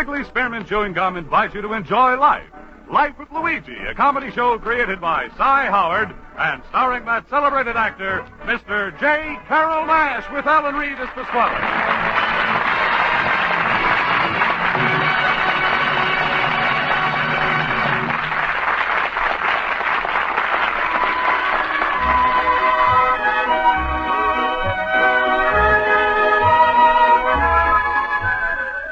Wrigley Spearmint Chewing Gum invites you to enjoy life. Life with Luigi, a comedy show created by Cy Howard and starring that celebrated actor, Mr. J. Carroll Nash, with Alan Reed as Pasquale.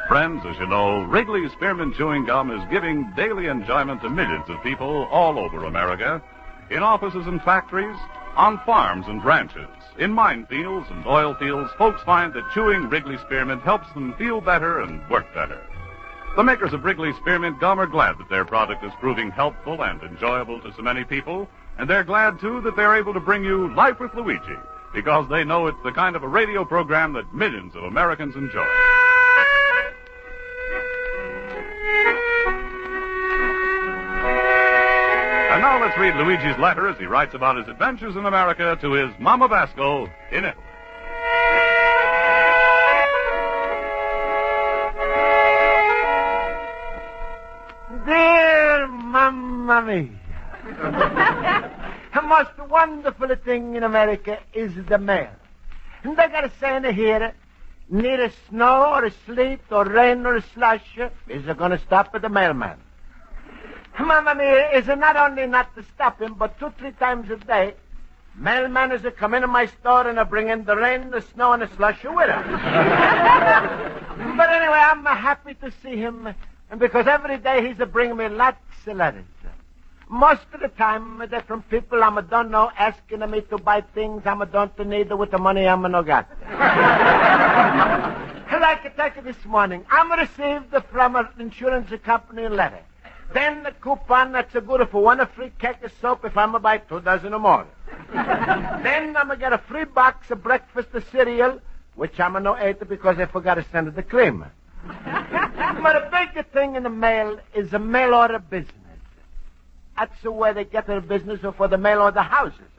Friends, as you know, Wrigley Spearmint Chewing Gum is giving daily enjoyment to millions of people all over America, in offices and factories, on farms and ranches, in minefields and oil fields. Folks find that chewing Wrigley Spearmint helps them feel better and work better. The makers of Wrigley Spearmint Gum are glad that their product is proving helpful and enjoyable to so many people, and they're glad, too, that they're able to bring you Life with Luigi, because they know it's the kind of a radio program that millions of Americans enjoy. And now let's read Luigi's letter as he writes about his adventures in America to his Mama Basco in Italy. Dear Mamma Mia, the most wonderful thing in America is the mail. And they got a saying here, neither snow or sleet or rain or slush is going to stop the mailman. Mamma Mia, is not only not to stop him, but 2-3 times a day, mailman is to come into my store and bring in the rain, the snow, and the slush with him. But anyway, I'm happy to see him, because every day he's bringing me lots of letters. Most of the time, they're from people I don't know, asking me to buy things I don't need with the money I'm no got. Like I take it this morning, I received from an insurance company a letter. Then the coupon that's good for one free cake of soap if I'm buy 2 dozen or more. Then I'm going to get a free box of breakfast of cereal, which I'm no eat because I forgot to send it the cream. But a big thing in the mail is a mail order business. That's the way they get their business for the mail order houses.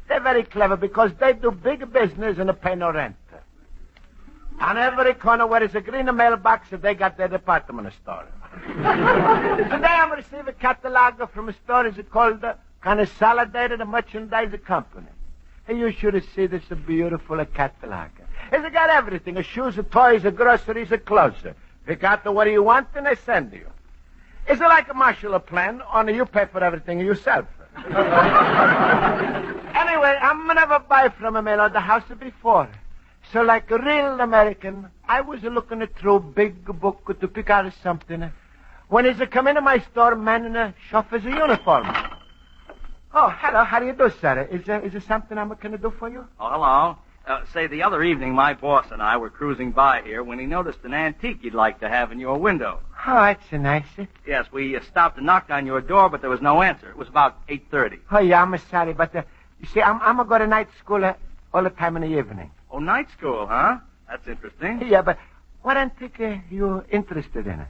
They're very clever because they do big business and they pay no rent. On every corner where there's a green mailbox, they got their department store. Today I'm receiving a catalog from a store called Consolidated Merchandise Company. And you should see this beautiful catalog. It's got everything, shoes, toys, groceries, clothes. Pick out what you want and they send you. It's like a Marshall Plan, only you pay for everything yourself. Anyway, I'm never buy from a mail order house before. So like a real American, I was looking through a big book to pick out something. When he's come into my store, man in a chauffeur's uniform. Oh, hello. How do you do, sir? Is there something I'm going to do for you? Oh, hello. Say, the other evening, my boss and I were cruising by here when he noticed an antique you'd like to have in your window. Oh, that's nice. Yes, we stopped and knocked on your door, but there was no answer. It was about 8:30. Oh, yeah, I'm sorry, but you see, I'm going to go to night school all the time in the evening. Oh, night school, huh? That's interesting. Yeah, but what antique are you interested in?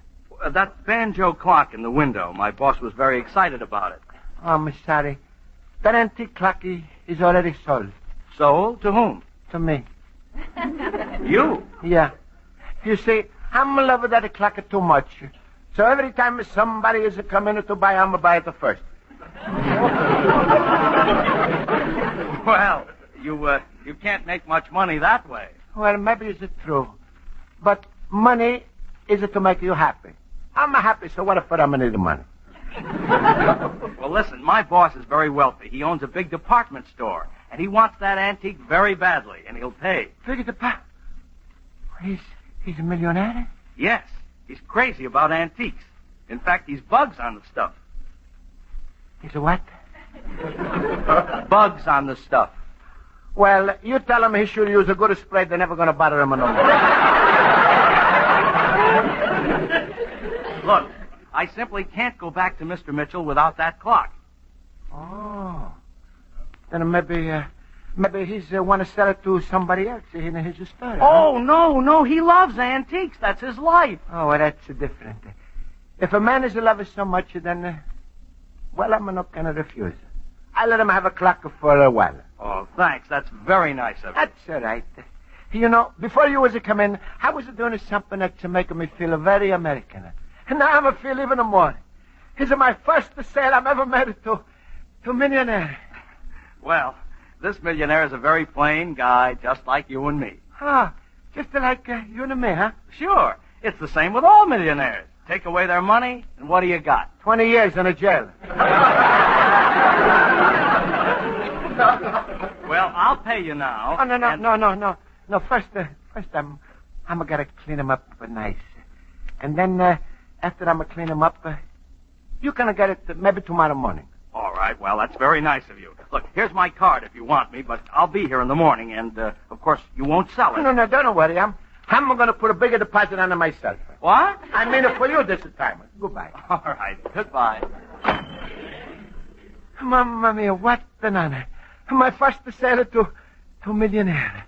That banjo clock in the window. My boss was very excited about it. Oh, I'm sorry. That antique clock is already sold. Sold? To whom? To me. You? Yeah. You see, I'm in love with that clock too much. So every time somebody is coming to buy, I'm going to buy it first. Well, you can't make much money that way. Well, maybe it's true. But money is to make you happy. I'm happy, so what if I'm going to need the money? Well, listen, my boss is very wealthy. He owns a big department store, and he wants that antique very badly, and he'll pay. Big department? He's a millionaire? Yes. He's crazy about antiques. In fact, he's bugs on the stuff. He's a what? Bugs on the stuff. Well, you tell him he should use a good spray. They're never going to bother him no more. Look, I simply can't go back to Mr. Mitchell without that clock. Oh. Then maybe he's want to sell it to somebody else in his store. Oh, no. He loves antiques. That's his life. Oh, well, that's different. If a man is loved so much, then, well, I'm not going to refuse. I let him have a clock for a while. Oh, thanks. That's very nice of you. That's all right. You know, before you was to come in, I was doing something that's making me feel very American. And now I'm feel even more. This is my first sale I'm ever made to a millionaire. Well, this millionaire is a very plain guy, just like you and me. Ah, just like you and me, huh? Sure. It's the same with all millionaires. Take away their money, and what do you got? 20 years in a jail. Well, I'll pay you now. Oh, no. No, first I'm gonna clean him up nice. And then, after I'm gonna clean him up, you can get it maybe tomorrow morning. All right, well, that's very nice of you. Look, here's my card if you want me, but I'll be here in the morning, and, of course, you won't sell it. No, don't worry. I'm gonna put a bigger deposit on it myself. What? I mean it for you this time. Goodbye. All right, goodbye. Mamma mia, what an honor. My first sale to a millionaire.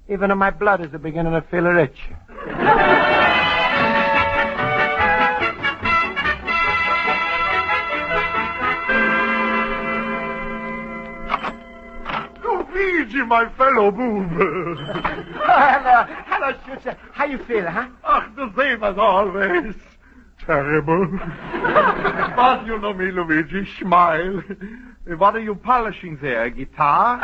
Even my blood is beginning to feel rich. Luigi, my fellow boob. Hello, Schultz. How you feel, huh? The same as always. Terrible. But you know me, Luigi. Smile. What are you polishing there? A guitar?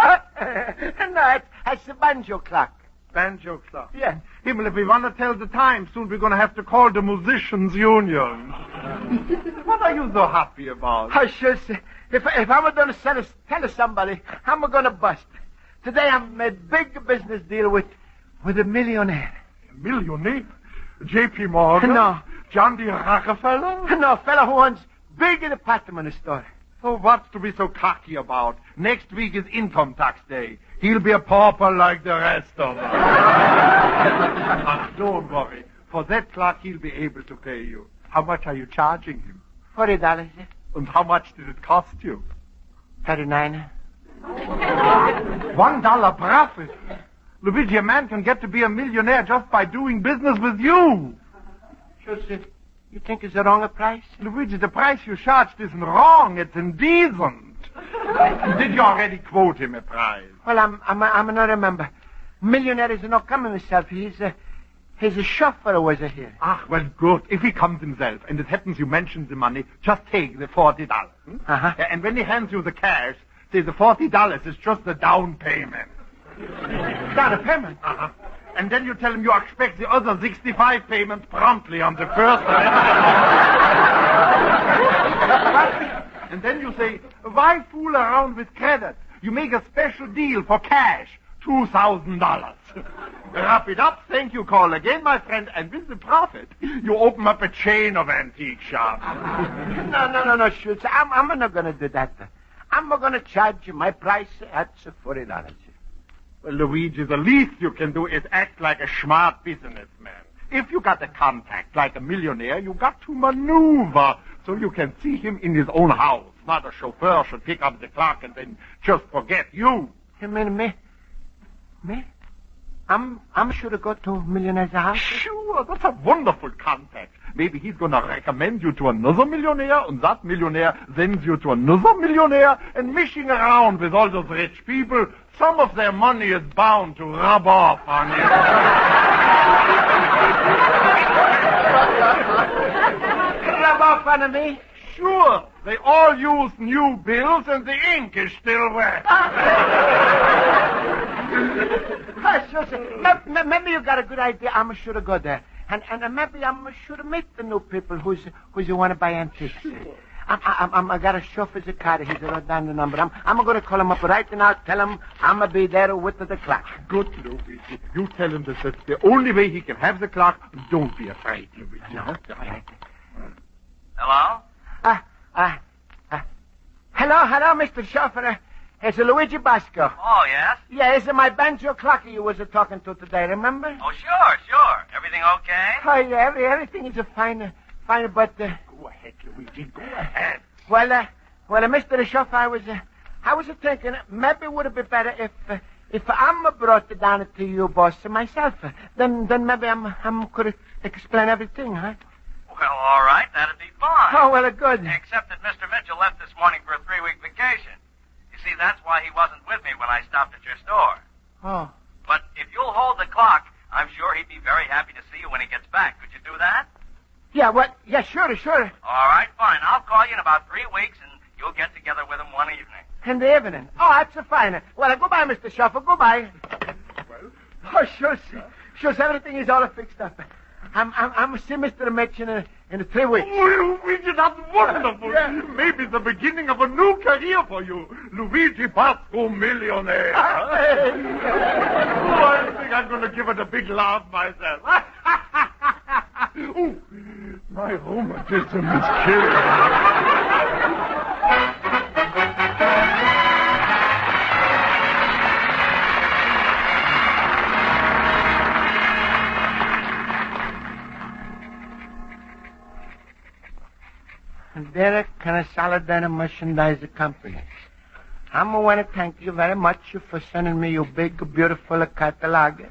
No, it's a banjo clock. Banjo clock? Yeah. Himmel, if we want to tell the time, soon we're going to have to call the Musicians' Union. What are you so happy about? Oh, Schultz, if I'm going to tell somebody, I'm going to bust. Today I made a big business deal with a millionaire. A millionaire? J.P. Morgan? No. John D. Rockefeller? No, fella who owns big department store. So what's to be so cocky about? Next week is income tax day. He'll be a pauper like the rest of us. Don't worry. For that clock, he'll be able to pay you. How much are you charging him? $40. And how much did it cost you? $39. $1 profit. Luigi, a man can get to be a millionaire just by doing business with you. Schultz, you think it's the wrong price? Luigi, the price you charged isn't wrong. It's indecent. Did you already quote him a price? Well, I'm not remember. Millionaire is not coming himself. He's a chauffeur who was here. Ah, well, good. If he comes himself, and it happens you mentioned the money, just take the $40. Uh-huh. And when he hands you the cash, say the $40 is just the down payment. Down payment? Uh-huh. And then you tell him you expect the other 65 payments promptly on the first. And then you say, why fool around with credit? You make a special deal for cash, $2,000. Wrap it up, thank you, call again, my friend, and with the profit, you open up a chain of antique shops. No, Schultz, I'm not going to do that. I'm going to charge you my price at $40. Well, Luigi, the least you can do is act like a smart businessman. If you got a contact like a millionaire, you got to maneuver so you can see him in his own house. Not a chauffeur should pick up the clock and then just forget you. You mean me? Me? I'm sure to go to a millionaire's house. Sure, that's a wonderful contact. Maybe he's going to recommend you to another millionaire, and that millionaire sends you to another millionaire, and mishing around with all those rich people, some of their money is bound to rub off on you. Rub off on me? Sure. They all use new bills, and the ink is still wet. Maybe you got a good idea. I'm sure to go there. And maybe I'm sure to meet the new people who's want to buy antiques. I got a chauffeur's car. He's wrote down the number. I'm going to call him up right now. Tell him I'm going to be there with the clock. Good, Luigi. You tell him that's the only way he can have the clock. Don't be afraid, Luigi. No. Right. Hello? Hello, Mr. Chauffeur. It's Luigi Basco. Oh, yes? Yeah, it's my banjo clock you was talking to today, remember? Oh, sure. Everything okay? Oh, yeah, everything is fine, but... Go ahead, Luigi, go ahead. Well, Mr. Chauffeur, I was thinking maybe it would be better if I'm brought down to you, boss, myself. Then maybe I'm could explain everything, huh? Well, all right, that'd be fine. Oh, well, good. Except that Mr. Mitchell left this morning for a 3-week vacation. You see, that's why he wasn't with me when I stopped at your store. Oh. But if you'll hold the clock, I'm sure he'd be very happy to see you when he gets back. Could you do that? Yeah, what? Yeah, sure. All right, fine. I'll call you in about 3 weeks, and you'll get together with him one evening. In the evening. Oh, that's a fine. Well, goodbye, Mr. Shuffle. Goodbye. Well? Oh, sure, everything is all fixed up. I'm see Mr. Mitch in 3 weeks. Oh, Luigi, that's wonderful. Yeah. Maybe the beginning of a new career for you. Luigi Basco, millionaire. Oh, I think I'm going to give it a big laugh myself. Ooh, my rheumatism is killing me. Derek Solidarity Merchandise Company. I want to thank you very much for sending me your big, beautiful catalog.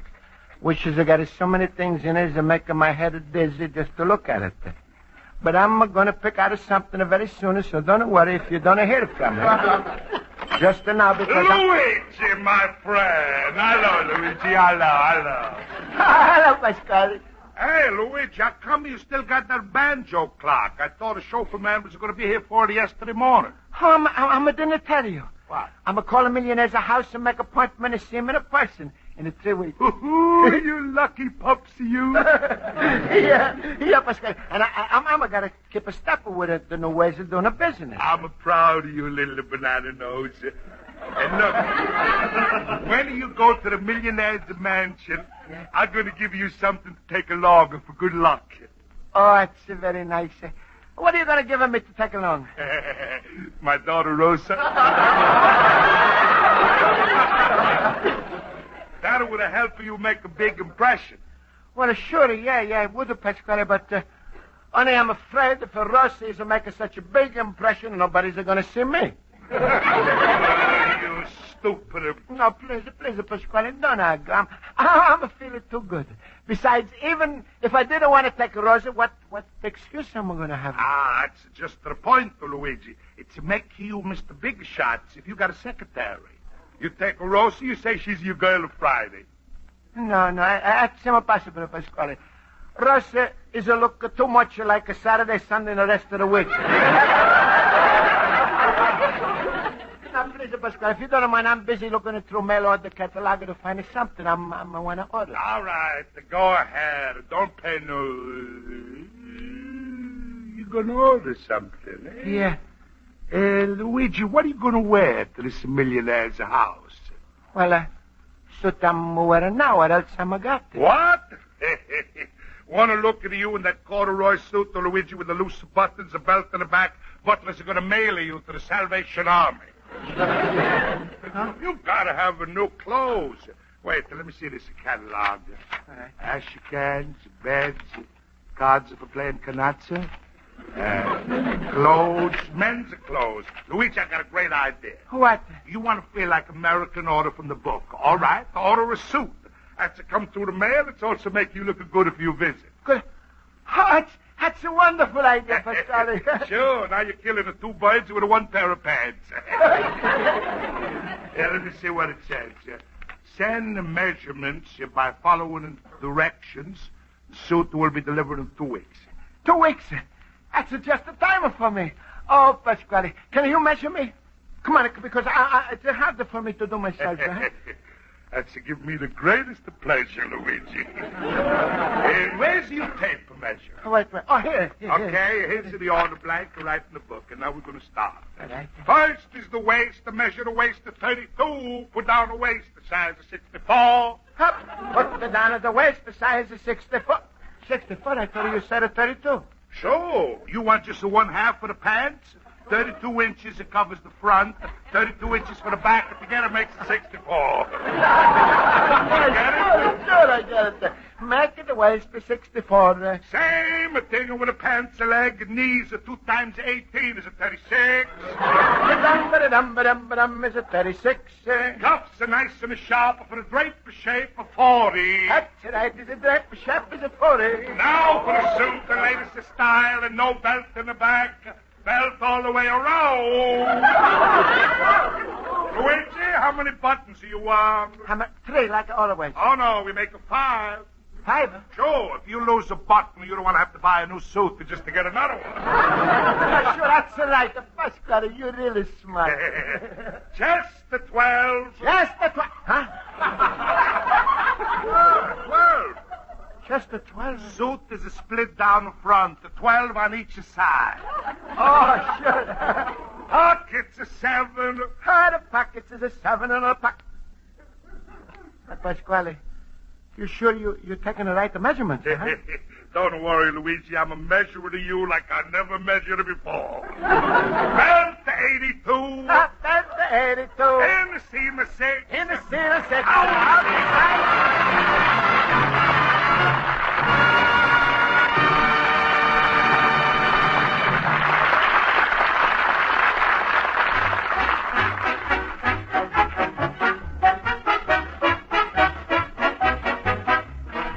Wishes I got so many things in it that making my head dizzy just to look at it. But I'm going to pick out something very soon, so don't worry if you don't hear from me. Just now because Luigi, my friend. Hello, Luigi. Hello. Hello, Pasquale. Hey, Luigi, how come you still got that banjo clock? I thought a chauffeur man was going to be here for it yesterday morning. Oh, I'm didn't tell you. What? I'm going to call a millionaire's house and make an appointment to see him in person in 3 weeks. Ooh, you lucky pups, you. yeah, Pasquale. And I'm got to keep a step with the new ways of doing a business. I'm proud of you, little banana nose. And look, when you go to the millionaire's mansion, I'm going to give you something to take along for good luck. Oh, that's very nice. What are you going to give me to take along? My daughter, Rosa. That would have helped you make a big impression. Well, sure, yeah, it would, Pasquale, but only I'm afraid if Rosa is making such a big impression, nobody's going to see me. You stupid. No, please, Pasquale, don't argue. I'm feeling too good. Besides, even if I didn't want to take Rosa, what excuse am I going to have? That's just the point, Luigi. It's to make you Mr. Big Shots if you got a secretary. You take Rosa, you say she's your girl of Friday. No, that's impossible, Pasquale. Rosa is a look too much like a Saturday, Sunday, and the rest of the week. Now, please, Pasquale, if you don't mind, I'm busy looking through mail order catalog to find something I want to order. All right, go ahead. Don't pay no... You're going to order something, eh? Yeah. Luigi, what are you going to wear to this millionaire's house? Well, suit I'm wearing now, or else I'm a got it. What? Want to look at you in that corduroy suit, Luigi, with the loose buttons, a belt in the back? Butlers are going to mail you to the Salvation Army. Huh? You've got to have new clothes. Wait, let me see this catalog. All right. Ash cans, beds, cards for playing canazza, clothes, men's clothes. Luigi, I got a great idea. What? You want to feel like American, order from the book. All right, order a suit. That's to come through the mail. It's also make you look good if you visit. Good. Oh, that's a wonderful idea, Pasquale. Sure, now you're killing the two birds with one pair of pants. Let me see what it says. Send the measurements by following directions. The suit will be delivered in 2 weeks. 2 weeks? That's just the time for me. Oh, Pasquale, can you measure me? Come on, because it's hard for me to do myself. That's to give me the greatest of pleasure, Luigi. Where's your tape measure? Wait. Oh, here. Okay, here's the order blank right in the book, and now we're going to start. All right. First is the waist. To measure the waist to 32. Put down the waist the size of 64. Up. Put the down of the waist the size of 64. 64? I thought you said a 32. Sure. You want just the 1/2 of the pants? 32 inches, it covers the front. 32 inches for the back. Together makes it 64. Get it? Sure, I get it. Make it the waist to 64. Same thing with the pants, the leg, and knees. 2 times 18 is a 36. Ba-dum, is a 36. Cuffs are nice and sharp for the drape shape of 40. That's right. Is a drape shape is a 40. Now for the suit, the latest style, and no belt in the back. Belt all the way around. Luigi, how many buttons do you want? 3, like always. Oh, no, we make a 5. 5? Sure, if you lose a button, you don't want to have to buy a new suit just to get another one. Yeah, sure, that's right. Pasquale, you're really smart. Just the 12. Just the 12. Huh? 12. Just the 12. Suit is a split down the front, the 12 on each side. Oh, sure. Pockets a 7. The pockets is a 7 and a pocket. Pasquale, you sure you're taking the right measurements, huh? Don't worry, Luigi. I'm a measurer to you like I never measured before. Belt to 82. Belt to 82. In the seam of 6. In the seam of 6.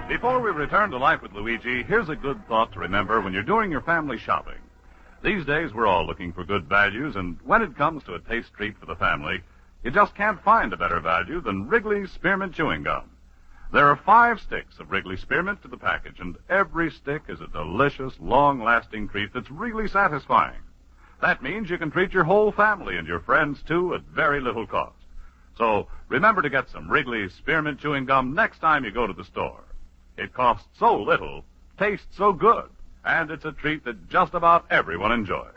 Before we return to life with Luigi, here's a good thought to remember when you're doing your family shopping. These days, we're all looking for good values, and when it comes to a taste treat for the family, you just can't find a better value than Wrigley's Spearmint Chewing Gum. There are 5 sticks of Wrigley Spearmint to the package, and every stick is a delicious, long-lasting treat that's really satisfying. That means you can treat your whole family and your friends, too, at very little cost. So remember to get some Wrigley's Spearmint Chewing Gum next time you go to the store. It costs so little, tastes so good, and it's a treat that just about everyone enjoys.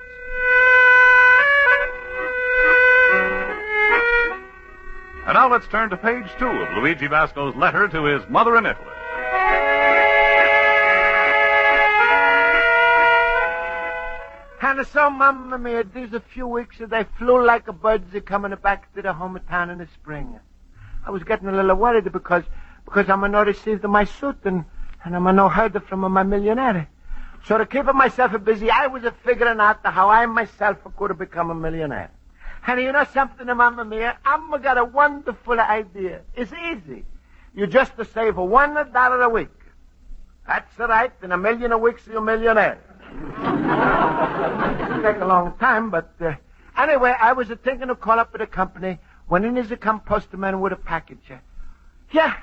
And now let's turn to page 2 of Luigi Basco's letter to his mother in Italy. And so, Mamma Mia, these a few weeks that I flew like a bird coming back to the hometown in the spring. I was getting a little worried because I'm not received my suit and I'm no heard from my millionaire. So to keep myself busy, I was figuring out how I myself could become a millionaire. And you know something, Mamma Mia? I've got a wonderful idea. It's easy. You just save $1 a week. That's right. In a million a week, you're a millionaire. It'll take a long time, but anyway, I was thinking of call up at the company when in is a postman with a package. Yeah,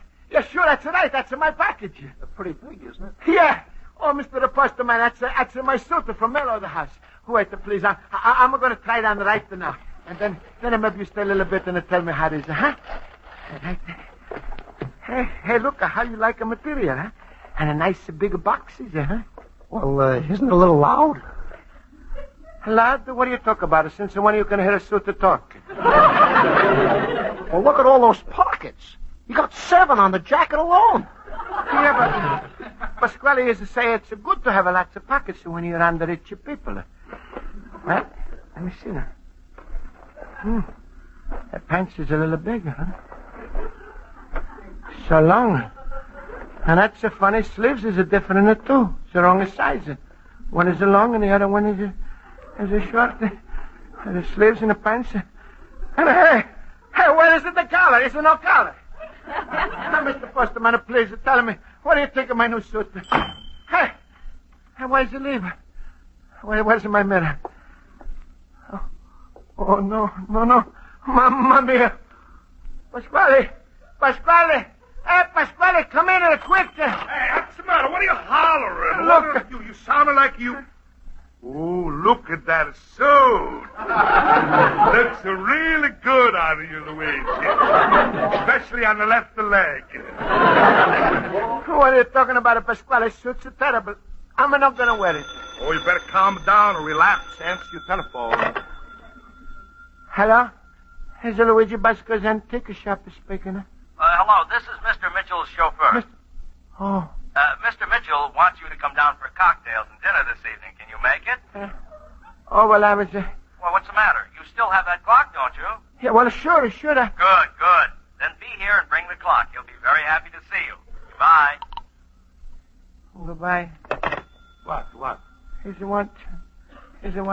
sure, that's right. That's my package. That's pretty big, isn't it? Yeah. Oh, Mr. the Postman, that's my suit from Mellow the house. Wait, please. I'm going to try it on right now. And then maybe you stay a little bit and tell me how it is, huh? Right there. Hey, look, how you like a material, huh? And a nice big box, is it, huh? Well, isn't it a little loud? Loud? What are you talking about? Since when are you going to hear a suit to talk? Well, look at all those pockets. You got 7 on the jacket alone. Yeah, but Pasquale used to say it's good to have lots of pockets when you're under rich people. Well, let me see now. That pants is a little bigger, huh? So long. And that's so funny. Sleeves is different too. It's the wrong size. One is long and the other one is a short. The sleeves and the pants. And hey, where is the collar? Is there no collar? Now, Mr. Postman, please tell me, what do you think of my new suit? Hey, where's the lever? Where's my mirror? Oh, no. Mamma mia. Pasquale. Hey, Pasquale, come in here quick. Hey, what's the matter? What are you hollering? Look. You sounded like you... Ooh, look at that suit. Looks really good on you, Luigi. Especially on the left leg. What are you talking about? Pasquale, suit's terrible. I'm not going to wear it. Oh, you better calm down or relapse. Answer your telephone. Hello? Is the Luigi Basco's antique shop speaking? Hello, this is Mr. Mitchell's chauffeur. Oh. Mr. Mitchell wants you to come down for cocktails and dinner this evening. Can you make it? Well, I was... Well, what's the matter? You still have that clock, don't you? Yeah, well, sure. Good. Then be here and bring the clock. He'll be very happy to see you. Goodbye. Goodbye. What? Is the one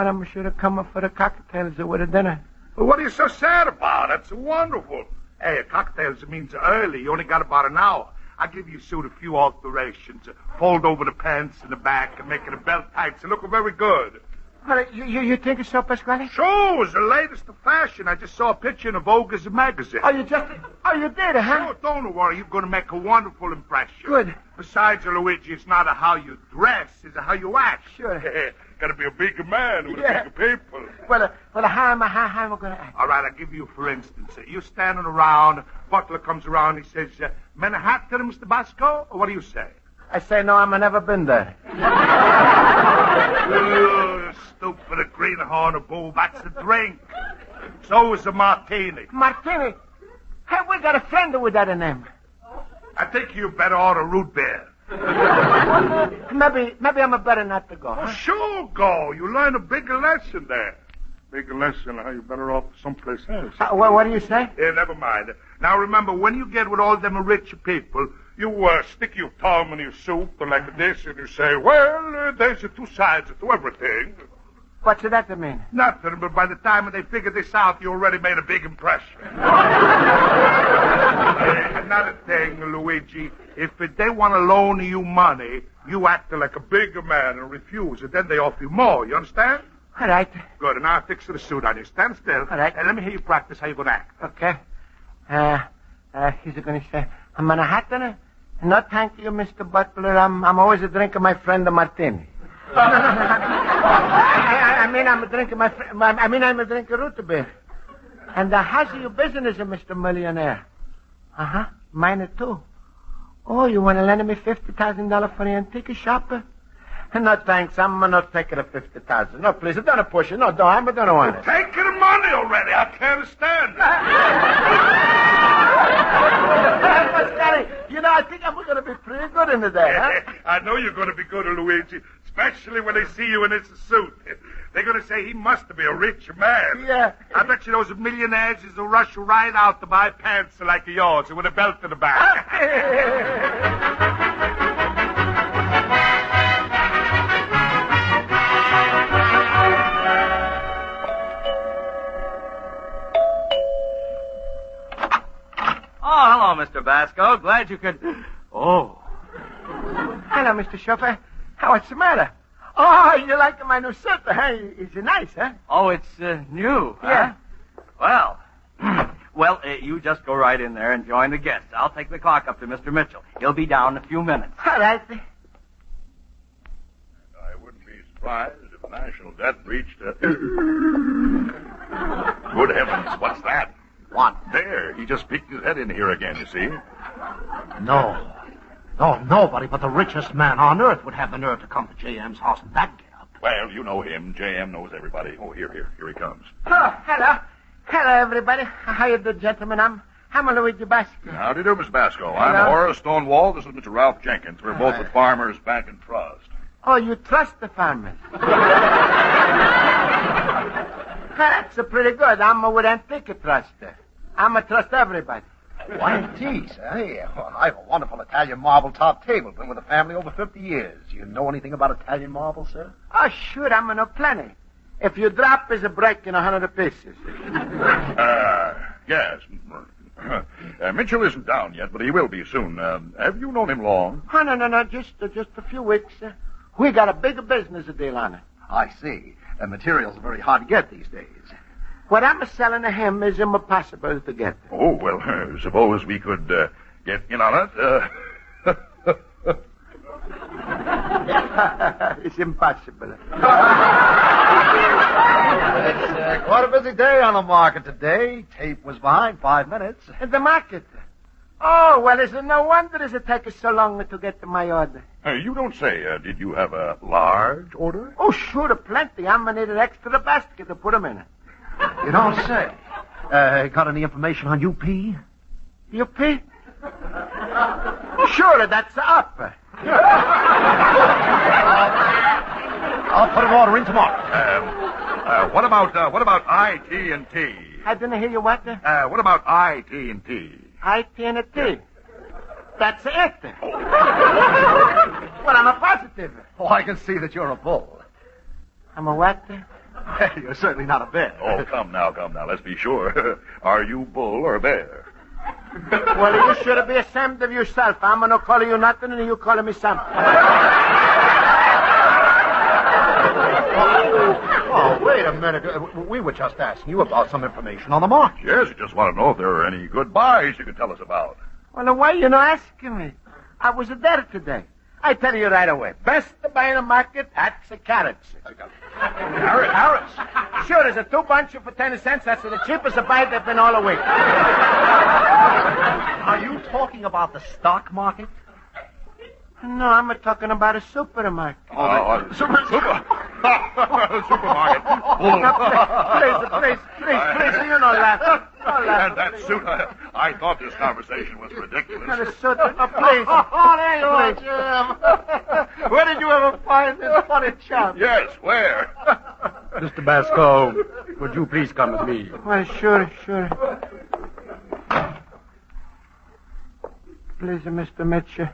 I'm sure to come up for the cocktails with a dinner. Well, what are you so sad about? That's wonderful. Hey, cocktails means early. You only got about an hour. I'll give you suit a few alterations. Fold over the pants in the back and make it a belt tight so look very good. Well, you think so, Pasquale? Sure, it's the latest of fashion. I just saw a picture in a Vogue's magazine. Oh, you did, huh? Sure, don't worry. You're going to make a wonderful impression. Good. Besides, Luigi, it's not a how you dress, it's a how you act. Sure. Got to be a bigger man with Yeah. a bigger people. Well, how am I going to act? All right, I'll give you for instance. You're standing around, butler comes around, he says, Manhattan, Mr. Basco? Or what do you say? I say, no, I've never been there. Oh, stupid greenhorn of bull. That's a drink. So is a martini. Martini? Hey, we got a friend with that name. I think you better order root beer. Maybe I'm a better not to go. Oh, Huh? sure, go. You learn a bigger lesson there. Bigger lesson, how you better off someplace else. What do you say? Yeah, never mind. Now, remember, when you get with all them rich people, you stick your thumb in your soup like this, and you say, well, there's two sides to everything. What's that mean? Nothing, but by the time they figure this out, you already made a big impression. Another thing, Luigi, if they want to loan you money, you act like a bigger man and refuse, and then they offer you more, you understand? All right. Good, and now I'll fix the suit on you. Stand still. All right. And let me hear you practice how you're going to act. Okay. He's going to say, I'm Manhattan. No, thank you, Mr. Butler. I'm always drinking my friend a martini. I'm drinking I'm drinking root beer. And how's your business, Mr. Millionaire? Uh-huh. Mine too. Oh, you want to lend me $50,000 for the antique shop? No, thanks. I'm not taking the $50,000. No, please, don't push it. No, I don't want it. Take the money already. I can't stand it. Pasquale, I think I'm going to be pretty good in the day, huh? I know you're going to be good, Luigi, especially when they see you in this suit. They're going to say he must be a rich man. Yeah. I bet you those millionaires will rush right out to buy pants like yours with a belt in the back. Oh, hello, Mr. Basco. Glad you could... Oh. Hello, Mr. Chauffeur. What's the matter? Oh, you like my new suit, huh? Is it nice, huh? Oh, it's new, Yeah. Huh? Well, you just go right in there and join the guests. I'll take the clock up to Mr. Mitchell. He'll be down in a few minutes. All right. I wouldn't be surprised if national debt reached a... Good heavens, what's that? What? There, he just peeked his head in here again, you see. No, nobody but the richest man on earth would have the nerve to come to J.M.'s house in that getup. Well, you know him. J.M. knows everybody. Oh, here he comes. Oh, hello. Hello, everybody. How you do, gentlemen? I'm Luigi Basco. How do you do, Miss Basco? Hello. I'm Horace Stonewall. This is Mr. Ralph Jenkins. We're both with Farmers Bank and Trust. Oh, you trust the farmers? That's pretty good. I'm with Antique Trust. I'm a trust everybody. Why, geez, hey, well, I have a wonderful Italian marble top table. Been with the family over 50 years. You know anything about Italian marble, sir? Oh, sure, I'm know plenty. If you drop, it's a break in 100 pieces. Yes. Mitchell isn't down yet, but he will be soon. Have you known him long? Oh, no, just a few weeks. We got a big business deal on it. I see. Materials are very hard to get these days. What I'm selling to him is impossible to get. Oh, well, suppose we could get in on it. It's impossible. It's quite a busy day on the market today. Tape was behind 5 minutes. In the market? Oh, well, is it no wonder it takes so long to get to my order? You don't say. Did you have a large order? Oh, sure, plenty. I'm going to need an extra basket to put them in it. You don't say. Got any information on UP? UP? Sure, that's up. I'll put an order in tomorrow. What about IT&T? I didn't hear you what? What about IT&T? IT&T. That's it. Well, I'm a positive. Oh, I can see that you're a bull. I'm a what? You're certainly not a bear. Oh, come now. Let's be sure. Are you bull or bear? Well, you should be ashamed of yourself. I'm going to call you nothing and you calling me something. a minute. We were just asking you about some information on the market. Yes, we just want to know if there are any good buys you could tell us about. Well, then why are you not asking me? I was there today. I tell you right away. Best to buy in the market, that's the carrots. Carrots? Sure, there's a 2 bunches for 10 cents. That's the cheapest to buy they've been all the week. Are you talking about the stock market? No, I'm talking about a supermarket. Supermarket. Please, you don't laugh. And that suit, I thought this conversation was ridiculous. Not a suit. Please. There you are, Jim. Where did you ever find this funny chap? Yes, where? Mr. Basco, would you please come with me? Well, sure. Please, Mr. Mitchell.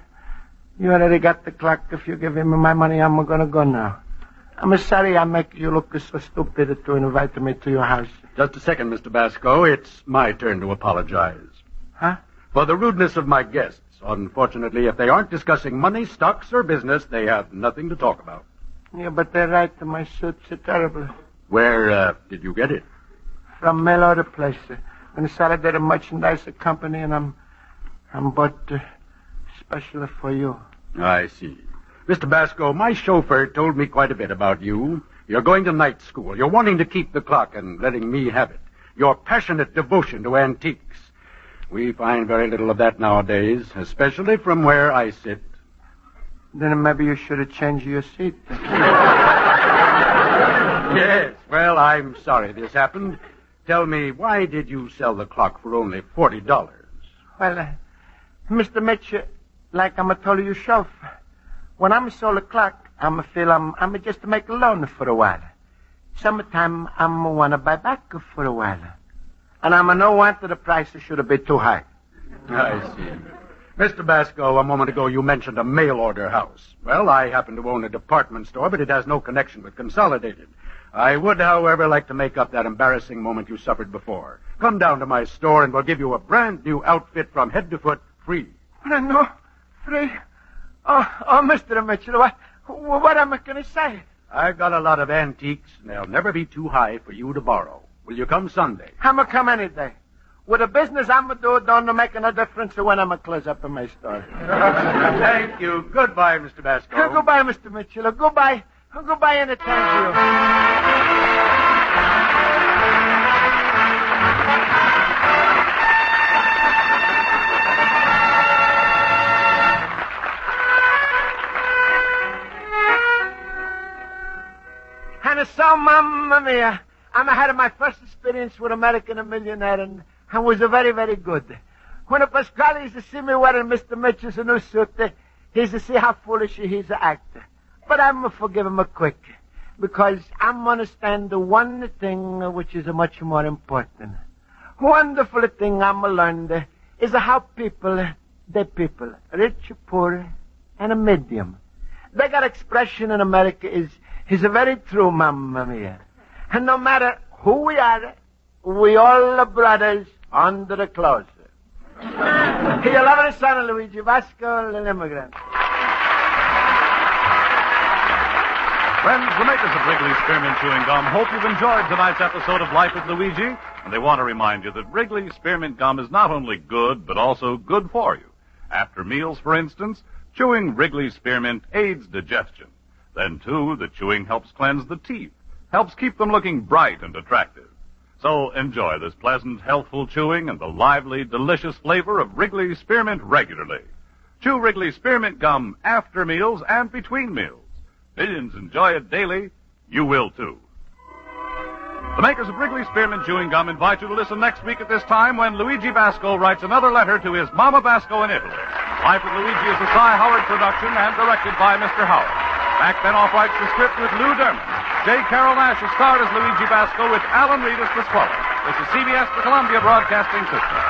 You already got the clock. If you give him my money, I'm going to go now. I'm sorry I make you look so stupid to invite me to your house. Just a second, Mr. Basco. It's my turn to apologize. Huh? For the rudeness of my guests. Unfortunately, if they aren't discussing money, stocks, or business, they have nothing to talk about. Yeah, but they're right. My suit's terrible. Where did you get it? From mail order place. And Saturday merchandise company, and I'm bought specially for you. I see. Mr. Basco, my chauffeur told me quite a bit about you. You're going to night school. You're wanting to keep the clock and letting me have it. Your passionate devotion to antiques. We find very little of that nowadays, especially from where I sit. Then maybe you should have changed your seat. Yes, well, I'm sorry this happened. Tell me, why did you sell the clock for only $40? Well, Mr. Mitchell, like I'm told you yourself, when I'm sold a clock, I'm just to make a loan for a while. Sometime I'm want to buy back for a while. And I'm no want that the price should be too high. I see. Mr. Basco, a moment ago you mentioned a mail-order house. Well, I happen to own a department store, but it has no connection with Consolidated. I would, however, like to make up that embarrassing moment you suffered before. Come down to my store and we'll give you a brand-new outfit from head to foot, free. No, free? Oh, Mr. Mitchell, what am I going to say? I've got a lot of antiques, and they'll never be too high for you to borrow. Will you come Sunday? I'm going to come any day. With the business I'm going to do, don't make no difference when I'm going to close up in my store. Thank you. Goodbye, Mr. Basco. Goodbye, Mr. Mitchell. Goodbye. Goodbye anytime to you. And so, Mamma Mia, I had my first experience with American Millionaire, and was very, very good. When Pasquale used to see me wearing Mr. Mitchell's new suit, he used to see how foolish he's an actor. But I'm going to forgive him quick, because I'm understand the one thing which is much more important. Wonderful thing I'm learned is how people, rich, poor, and a medium. They got expression in America is very true, Mamma Mia. And no matter who we are, we all are brothers under the clothes. Your loving son, Luigi Basco, Little Immigrant. Friends, the makers of Wrigley Spearmint Chewing Gum hope you've enjoyed tonight's episode of Life with Luigi, and they want to remind you that Wrigley Spearmint Gum is not only good, but also good for you. After meals, for instance, chewing Wrigley Spearmint aids digestion. Then, too, the chewing helps cleanse the teeth, helps keep them looking bright and attractive. So enjoy this pleasant, healthful chewing and the lively, delicious flavor of Wrigley Spearmint regularly. Chew Wrigley Spearmint Gum after meals and between meals. Millions enjoy it daily. You will, too. The makers of Wrigley Spearmint Chewing Gum invite you to listen next week at this time when Luigi Basco writes another letter to his Mama Basco in Italy. Life with Luigi is a Cy Howard production and directed by Mr. Howard. Mac Benoff writes the script with Lou Derman. J. Carol Nash is starred as Luigi Basco with Alan Reed as Pasquale. This is CBS, the Columbia Broadcasting System.